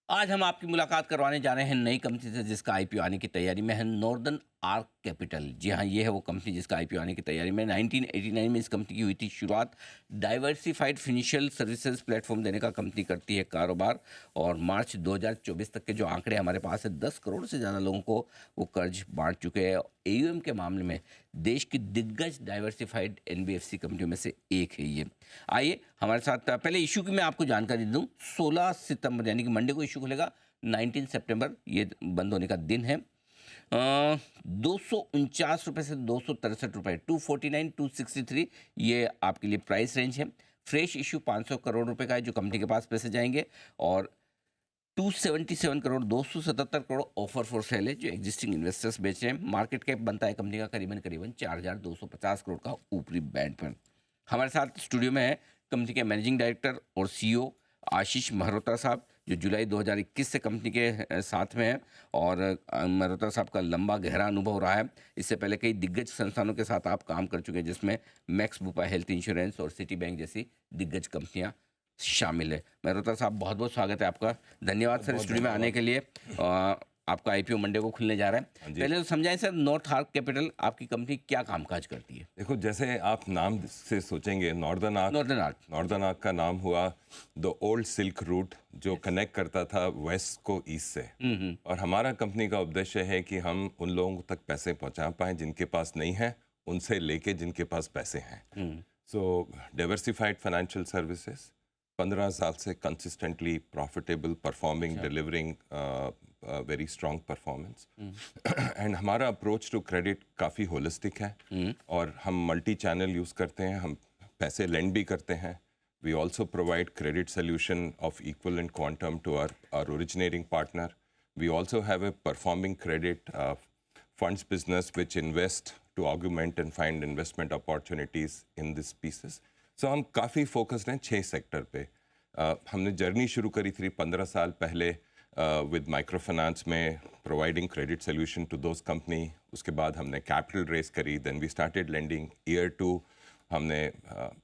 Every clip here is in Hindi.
आज हम आपकी मुलाकात करवाने जा रहे हैं नई कंपनी से जिसका आईपीओ आने की तैयारी में है, नॉर्दर्न आर्क कैपिटल। जी हाँ, ये है वो कंपनी जिसका आईपीओ आने की तैयारी में। 1989 में इस कंपनी की हुई थी शुरुआत। डाइवर्सिफाइड फिनेंशियल सर्विसेज प्लेटफॉर्म देने का कंपनी करती है कारोबार। और मार्च 2024 तक के जो आंकड़े हमारे पास है, 10 करोड़ से ज़्यादा लोगों को वो कर्ज बांट चुके हैं। एयूएम के मामले में देश की दिग्गज डाइवर्सिफाइड एनबीएफसी कंपनियों में से एक है ये। आइए हमारे साथ पहले इशू की मैं आपको जानकारी दे दूं। 16 सितंबर यानी कि मंडे को इशू खुलेगा। 19 सितंबर ये बंद होने का दिन है। 249 रुपये से 263 रुपये, 249, 263, ये आपके लिए प्राइस रेंज है। फ्रेश इशू 500 करोड़ रुपए का है जो कंपनी के पास पैसे जाएंगे। और 277 crore, 277 crore offer for sale है जो एग्जिस्टिंग इन्वेस्टर्स बेच रहे हैं। मार्केट कैप बनता है कंपनी का करीबन करीबन 4250 करोड़ का ऊपरी बैंड पर। हमारे साथ स्टूडियो में है कंपनी के मैनेजिंग डायरेक्टर और सीईओ आशीष मल्होत्रा साहब, जो जुलाई 2021 से कंपनी के साथ में हैं। और मल्होत्रा साहब का लंबा गहरा अनुभव रहा है। इससे पहले कई दिग्गज संस्थानों के साथ आप काम कर चुके हैं, जिसमें मैक्स बुपा हेल्थ इंश्योरेंस और सिटी बैंक जैसी दिग्गज कंपनियां शामिल है। मल्होत्रा साहब, बहुत बहुत स्वागत है आपका। धन्यवाद बहुत सर बहुत स्टूडियो में आने धन्यवाद। के लिए। आपका आईपीओ मंडे को खुलने जा रहा है। हाँ जी। पहले तो समझाएं सर, नॉर्थ आर्क कैपिटल आपकी कंपनी क्या कामकाज करती है? देखो, जैसे आप नाम से सोचेंगे northern arc. Northern arc. Northern arc का नाम हुआ द ओल्ड सिल्क रूट, जो कनेक्ट करता था वेस्ट को ईस्ट से। और हमारा कंपनी का उद्देश्य है कि हम उन लोगों तक पैसे पहुंचा पाएं जिनके पास नहीं है, उनसे लेके जिनके पास पैसे हैं। सो डाइवर्सिफाइड फाइनेंशियल सर्विसेज, 15 साल से consistently profitable, performing, delivering very strong performance. And हमारा अप्रोच टू क्रेडिट काफ़ी होलिस्टिक है। और हम मल्टी चैनल यूज़ करते हैं। हम पैसे लेंड भी करते हैं। We also provide credit solution of equal and quantum to our originating partner. We also have a performing credit funds business which invest to augment and find investment opportunities in these pieces. So हम काफ़ी फोकस्ड हैं 6 सेक्टर पे। हमने जर्नी शुरू करी थी 15 साल पहले विद माइक्रो फाइनेंस में, providing credit solution to those company. उसके बाद हमने कैपिटल रेस करी, then we started lending. Year 2 हमने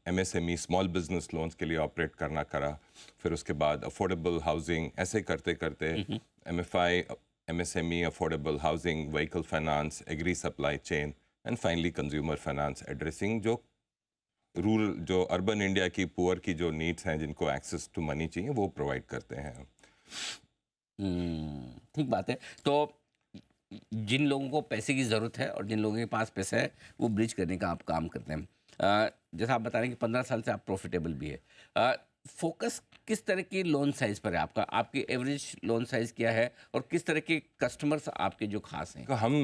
एमएसएमई स्मॉल बिजनेस लोन्स के लिए ऑपरेट करना करा। फिर उसके बाद अफोर्डेबल हाउसिंग, ऐसे करते करते MFI, MSME, affordable housing, vehicle finance, agri supply chain, and finally consumer finance, addressing जो रूरल, जो अर्बन इंडिया की पुअर की जो नीड्स हैं, जिनको एक्सेस टू मनी चाहिए, वो प्रोवाइड करते हैं। ठीक बात है। तो जिन लोगों को पैसे की ज़रूरत है और जिन लोगों के पास पैसा है, वो ब्रिज करने का आप काम करते हैं। जैसा आप बता रहे हैं कि 15 साल से आप प्रॉफिटेबल भी है। फोकस किस तरह की लोन साइज़ पर है आपका? आपकी एवरेज लोन साइज़ क्या है और किस तरह के कस्टमर्स आपके जो खास हैं? तो हम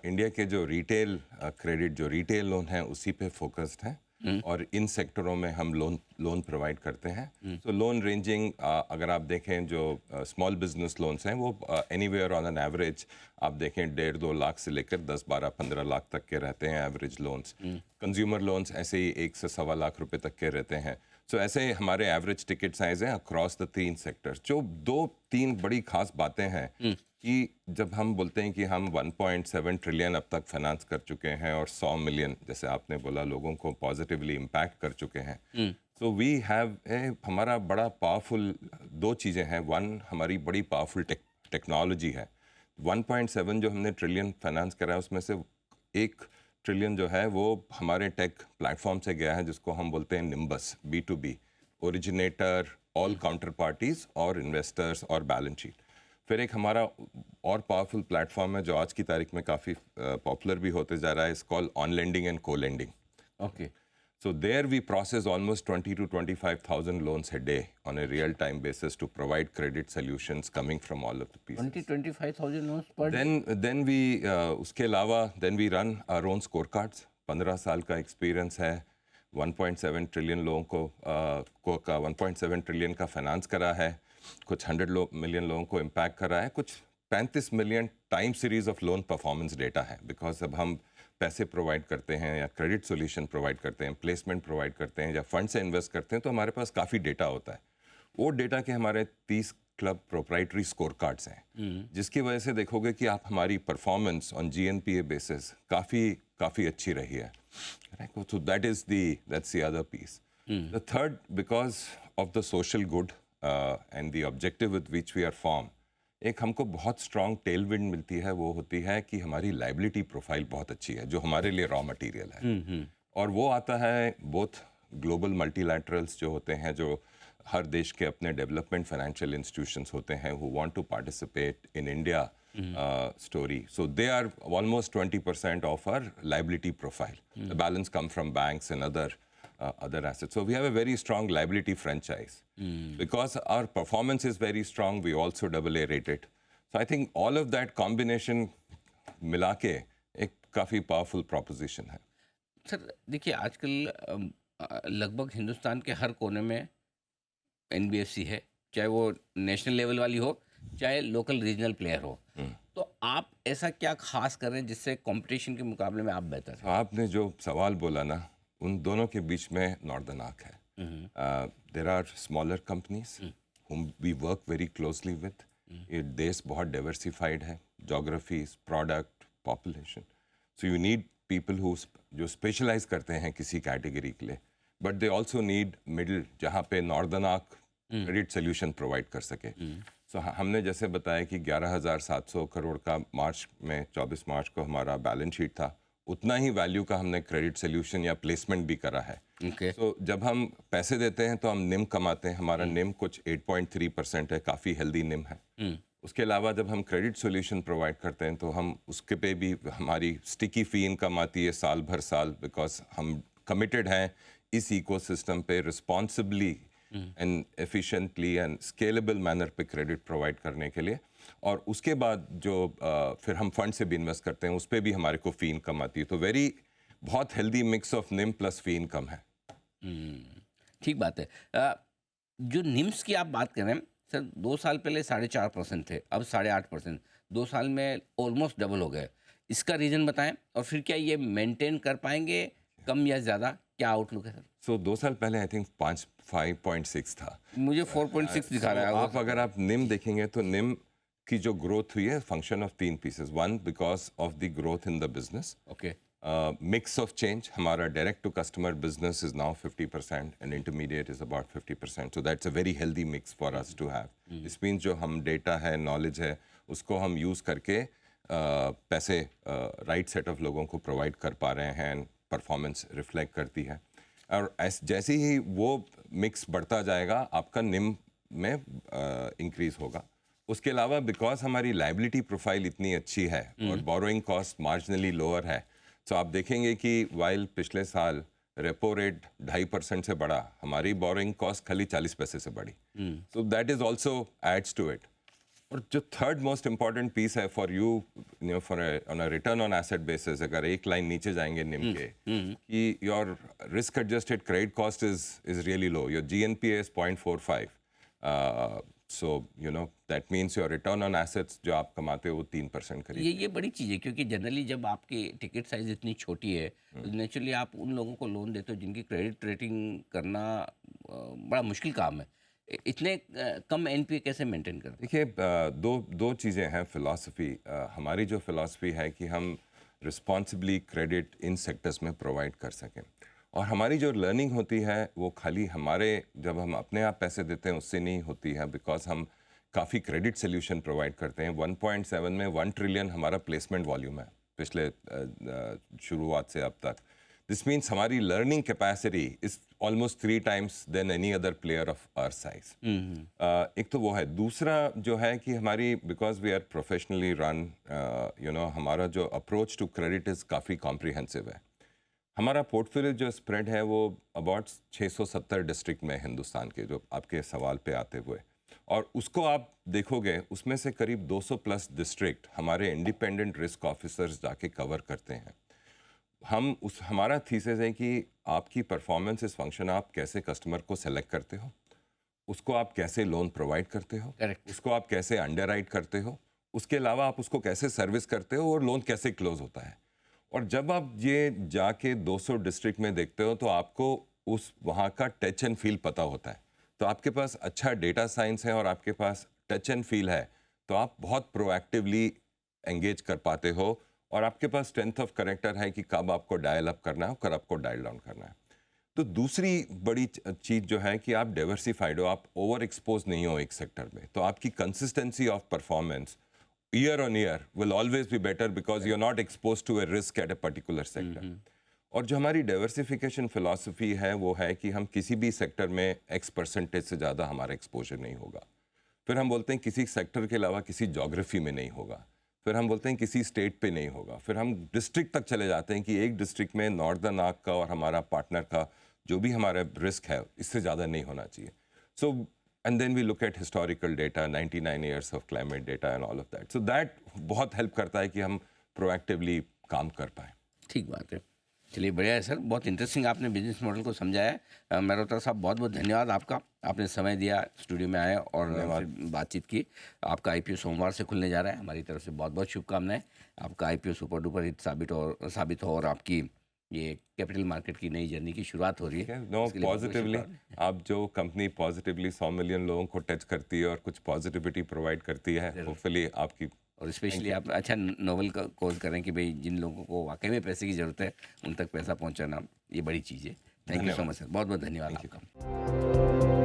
इंडिया के जो रिटेल क्रेडिट, जो रिटेल लोन है, उसी पे फोकस्ड हैं। और इन सेक्टरों में हम लोन प्रोवाइड करते हैं। तो लोन रेंजिंग, अगर आप देखें, जो स्मॉल बिजनेस लोन्स हैं, वो एनीवेयर ऑन एन एवरेज आप देखें 1.5-2 लाख से लेकर 10-12-15 लाख तक के रहते हैं एवरेज लोन्स। कंज्यूमर लोन्स ऐसे ही 1 से सवा लाख रुपए तक के रहते हैं। सो ऐसे हमारे एवरेज टिकट साइज हैं अक्रॉस द 3 सेक्टर्स। जो 2-3 बड़ी खास बातें हैं कि जब हम बोलते हैं कि हम 1.7 ट्रिलियन अब तक फाइनेंस कर चुके हैं और 100 मिलियन, जैसे आपने बोला, लोगों को पॉजिटिवली इम्पैक्ट कर चुके हैं। सो वी हैव हमारा बड़ा पावरफुल 2 चीज़ें हैं। वन, हमारी बड़ी पावरफुल टेक्नोलॉजी है। 1.7 जो हमने ट्रिलियन फाइनेंस करा है, उसमें से 1 ट्रिलियन जो है वो हमारे टेक प्लेटफॉर्म से गया है, जिसको हम बोलते हैं nimbus, B2B, originator, all counter parties और इन्वेस्टर्स और बैलेंस शीट। फिर एक हमारा और पावरफुल प्लेटफॉर्म है जो आज की तारीख में काफ़ी पॉपुलर भी होते जा रहा है, इस कॉल ऑन लेंडिंग एंड को lending. Okay. So there we process almost 20 to 25,000 loans a day on a real-time basis to provide credit solutions coming from all of the pieces. 20-25,000 loans per day? Then we उसके अलावा then we run our own scorecards. 15 साल का एक्सपीरियंस है। 1.7 ट्रिलियन लोगों को 1.7 ट्रिलियन का फाइनेंस करा है। कुछ 100 मिलियन लोगों को इम्पैक्ट करा है। कुछ 35 million time series of loan performance data है। बिकॉज अब हम पैसे प्रोवाइड करते हैं या क्रेडिट सॉल्यूशन प्रोवाइड करते हैं, प्लेसमेंट प्रोवाइड करते हैं या फंड से इन्वेस्ट करते हैं, तो हमारे पास काफ़ी डेटा होता है। वो डेटा के हमारे 30 क्लब प्रोप्राइटरी स्कोर कार्ड्स हैं, जिसकी वजह से देखोगे कि आप हमारी परफॉर्मेंस ऑन GNPA बेसिस काफ़ी अच्छी रही है। So that's the other piece. The third, because of the social good and the objective with which we are formed, एक हमको बहुत स्ट्रांग टेल विंड मिलती है, वो होती है कि हमारी लाइबिलिटी प्रोफाइल बहुत अच्छी है, जो हमारे लिए रॉ मटेरियल है। और वो आता है बोथ ग्लोबल मल्टीलैटरल्स जो होते हैं, जो हर देश के अपने डेवलपमेंट फाइनेंशियल इंस्टीट्यूशंस होते हैं who want to participate in India story. So they are almost 20% of our liability profile. The balance come from banks and other assets. So we have a very strong liability franchise. Because our performance is very strong, we also AA rated. So I think all of that combination मिला के एक काफ़ी पावरफुल प्रोपोजिशन है। सर देखिए आजकल लगभग हिंदुस्तान के हर कोने में एनबीएफसी है, चाहे वो नेशनल लेवल वाली हो चाहे लोकल रीजनल प्लेयर हो। तो आप ऐसा क्या खास कर रहे हैं जिससे कंपटीशन के मुकाबले में आप बेहतर हैं? आपने जो सवाल बोला ना, उन दोनों के बीच में नॉर्दर्न आर्क है। There are smaller companies whom we work very closely with. ये देश बहुत डाइवर्सिफाइड है, geographies, product, population. So you need people who जो स्पेशलाइज करते हैं किसी कैटेगरी के लिए, but they also need middle, जहाँ पे northern arc credit solution provide कर सके। सो हमने जैसे बताया कि 11,700 करोड़ का मार्च में 24 मार्च को हमारा बैलेंस शीट था, उतना ही वैल्यू का हमने क्रेडिट सोल्यूशन या प्लेसमेंट भी करा है। तो जब हम पैसे देते हैं तो हम निम कमाते हैं, हमारा निम कुछ 8.3% है, काफ़ी हेल्दी निम है। उसके अलावा जब हम क्रेडिट सोल्यूशन प्रोवाइड करते हैं तो हम उसके पे भी हमारी स्टिकी फी इनकम आती है साल भर साल, बिकॉज हम कमिटेड हैं इस इकोसिस्टम पे responsibly and efficiently and scalable manner पे क्रेडिट प्रोवाइड करने के लिए। और उसके बाद जो फिर हम फंड से भी इन्वेस्ट करते हैं, उस पर भी हमारे को फ़ी इनकम आती है। तो बहुत हेल्दी मिक्स ऑफ निम प्लस फ़ी इनकम है। ठीक बात है। जो निम्स की आप बात कर रहे हैं सर, 2 साल पहले 4.5% थे, अब 8.5%, 2 साल में ऑलमोस्ट डबल हो गए। इसका रीज़न बताएं, और फिर क्या ये मेंटेन कर पाएंगे, कम या ज़्यादा, क्या आउटलुक है सर? 2 साल पहले आई थिंक 5.6 था, मुझे 4.6 दिखा रहा है। अगर आप निम देखेंगे तो निम की जो ग्रोथ हुई है function of 3 pieces. 1, because of the growth in the business, okay, mix of change. हमारा direct to customer business is now 50% and intermediate is about 50%। So that's a very healthy mix for us to have. This means जो हम डेटा है, नॉलेज है, उसको हम यूज़ करके पैसे राइट सेट ऑफ लोगों को प्रोवाइड कर पा रहे हैं एंड परफॉर्मेंस रिफ्लेक्ट करती है। और जैसे ही वो मिक्स बढ़ता जाएगा आपका निम में इंक्रीज होगा। उसके अलावा बिकॉज हमारी लाइबिलिटी प्रोफाइल इतनी अच्छी है और बोरोइंग कॉस्ट मार्जिनली लोअर है, तो आप देखेंगे कि वाइल पिछले साल रेपो रेट 2.5% से बढ़ा, हमारी बोरोइंग कॉस्ट खाली 40 पैसे से बढ़ी। So that is also adds to it. और जो थर्ड मोस्ट इम्पॉर्टेंट पीस है for you know for on a return on asset basis, अगर एक लाइन नीचे जाएंगे निम के, कि your risk adjusted credit cost is really low, your GNPA is 0.45, so you know that means your return on assets जो आप कमाते हो वो 3% करीब। ये बड़ी चीज़ है, क्योंकि जनरली जब आपकी टिकट साइज इतनी छोटी है तो नेचुरली आप उन लोगों को लोन देते हो जिनकी क्रेडिट रेटिंग करना बड़ा मुश्किल काम है। इतने कम एनपीए कैसे मेंटेन करते हैं? देखिए, दो चीज़ें हैं फिलॉसफी। हमारी जो फिलॉसफी है कि हम रिस्पॉन्सिबली क्रेडिट इन सेक्टर्स में प्रोवाइड कर सकें, और हमारी जो लर्निंग होती है वो खाली हमारे जब हम अपने आप पैसे देते हैं उससे नहीं होती है, बिकॉज हम काफ़ी क्रेडिट सोल्यूशन प्रोवाइड करते हैं। 1.7 में 1 ट्रिलियन हमारा प्लेसमेंट वॉल्यूम है पिछले शुरुआत से अब तक। दिस मीन्स हमारी learning capacity is almost 3 times than any other player of our size. एक तो वो है। दूसरा जो है कि हमारी because we are professionally run, you know, हमारा जो अप्रोच टू क्रेडिट इज़ काफ़ी कॉम्प्रिहेंसिव है। हमारा पोर्टफोलियो जो स्प्रेड है वो अबाउट 670 डिस्ट्रिक्ट में हिंदुस्तान के, जो आपके सवाल पे आते हुए, और उसको आप देखोगे उसमें से करीब 200+ डिस्ट्रिक्ट हमारे इंडिपेंडेंट रिस्क ऑफिसर्स जाके कवर करते हैं। हमारा थीसिस है कि आपकी परफॉर्मेंस इस फंक्शन, आप कैसे कस्टमर को सेलेक्ट करते हो, उसको आप कैसे लोन प्रोवाइड करते हो, उसको आप कैसे अंडरराइट करते हो, उसके अलावा आप उसको कैसे सर्विस करते हो और लोन कैसे क्लोज होता है। और जब आप ये जाके 200 डिस्ट्रिक्ट में देखते हो तो आपको उस वहाँ का टच एंड फील पता होता है। तो आपके पास अच्छा डेटा साइंस है और आपके पास टच एंड फील है, तो आप बहुत प्रोएक्टिवली एंगेज कर पाते हो, और आपके पास स्ट्रेंथ ऑफ करेक्टर है कि कब आपको डायल अप करना है और कब आपको डायल डाउन करना है। तो दूसरी बड़ी चीज़ जो है कि आप डाइवर्सिफाइड हो, आप ओवर एक्सपोज नहीं हो एक सेक्टर में, तो आपकी consistency of performance year on year will always be better because you are not expose to a risk at a particular sector. और जो हमारी डाइवर्सिफिकेशन फिलॉसफी है वो है कि हम किसी भी सेक्टर में X% से ज़्यादा हमारा एक्सपोजर नहीं होगा। फिर हम बोलते हैं किसी सेक्टर के अलावा किसी जोग्राफी में नहीं होगा। फिर हम बोलते हैं किसी स्टेट पे नहीं होगा। फिर हम डिस्ट्रिक्ट तक चले जाते हैं कि एक डिस्ट्रिक्ट में नॉर्दर्न आर्क का और हमारा पार्टनर का जो भी हमारा रिस्क है इससे ज़्यादा नहीं होना चाहिए। So and then we look at historical data, 99 years of climate data and all of that. So that बहुत हेल्प करता है कि हम प्रोएक्टिवली काम कर पाएँ। ठीक बात है। चलिए बढ़िया है सर, बहुत इंटरेस्टिंग आपने बिजनेस मॉडल को समझाया। मेहरोत्रा साहब बहुत बहुत धन्यवाद आपका, आपने समय दिया, स्टूडियो में आए और फिर बातचीत की। आपका आईपीओ सोमवार से खुलने जा रहा है, हमारी तरफ से बहुत बहुत शुभकामनाएं। आपका आईपीओ सुपर डुपर हिट साबित हो और आपकी ये कैपिटल मार्केट की नई जर्नी की शुरुआत हो रही है। नो, इसके लिए बहुत बहुत पॉजिटिवली शुभकामनाएं। आप जो कंपनी पॉजिटिवली 100 मिलियन लोगों को टच करती है और कुछ पॉजिटिविटी प्रोवाइड करती है, होपफुली आपकी और स्पेशली आप अच्छा नोवेल का कोर्स करें कि भाई जिन लोगों को वाकई में पैसे की ज़रूरत है उन तक पैसा पहुंचाना, ये बड़ी चीज़ है। Thank you so much sir, बहुत बहुत धन्यवाद आपका।